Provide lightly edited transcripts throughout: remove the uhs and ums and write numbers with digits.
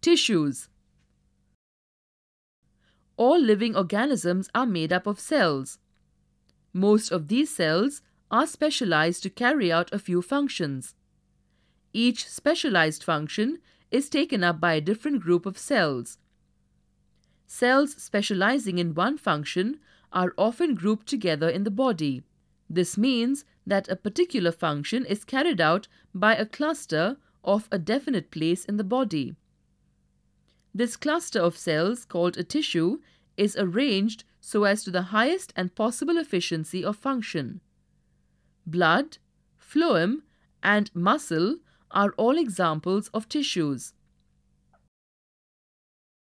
Tissues. All living organisms are made up of cells. Most of these cells are specialized to carry out a few functions. Each specialized function is taken up by a different group of cells. Cells specializing in one function are often grouped together in the body. This means that a particular function is carried out by a cluster of a definite place in the body. This cluster of cells, called a tissue, is arranged so as to the highest and possible efficiency of function. Blood, phloem, and muscle are all examples of tissues.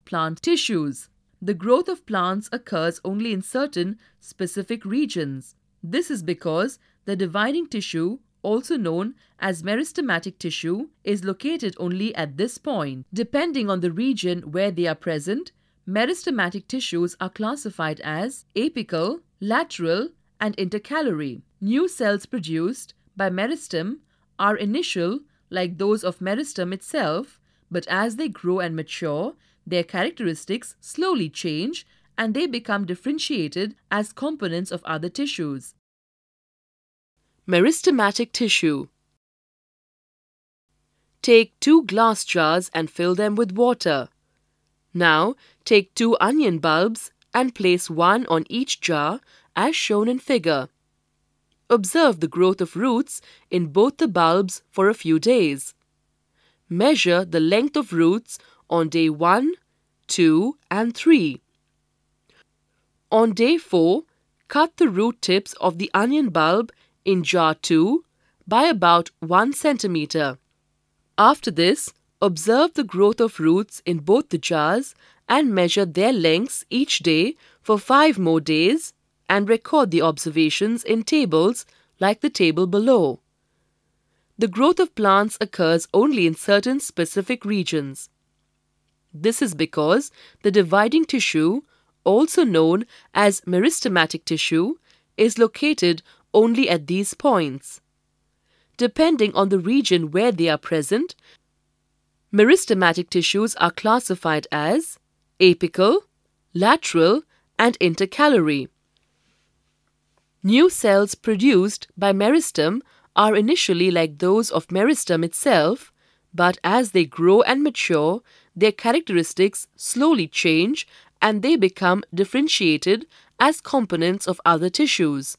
Plant tissues. The growth of plants occurs only in certain specific regions. This is because the dividing tissue, also known as meristematic tissue, is located only at this point. Depending on the region where they are present, meristematic tissues are classified as apical, lateral, and intercalary. New cells produced by meristem are initial, like those of meristem itself, but as they grow and mature, their characteristics slowly change and they become differentiated as components of other tissues. Meristematic tissue. Take 2 glass jars and fill them with water. Now, take 2 onion bulbs and place one on each jar as shown in figure. Observe the growth of roots in both the bulbs for a few days. Measure the length of roots on day 1, 2, and 3. On day 4, cut the root tips of the onion bulb in jar 2 by about 1 centimeter. After this, observe the growth of roots in both the jars and measure their lengths each day for 5 more days and record the observations in tables like the table below. The growth of plants occurs only in certain specific regions. This is because the dividing tissue, also known as meristematic tissue, is located only at these points. Depending on the region where they are present, meristematic tissues are classified as apical, lateral, and intercalary. New cells produced by meristem are initially like those of meristem itself, but as they grow and mature, their characteristics slowly change and they become differentiated as components of other tissues.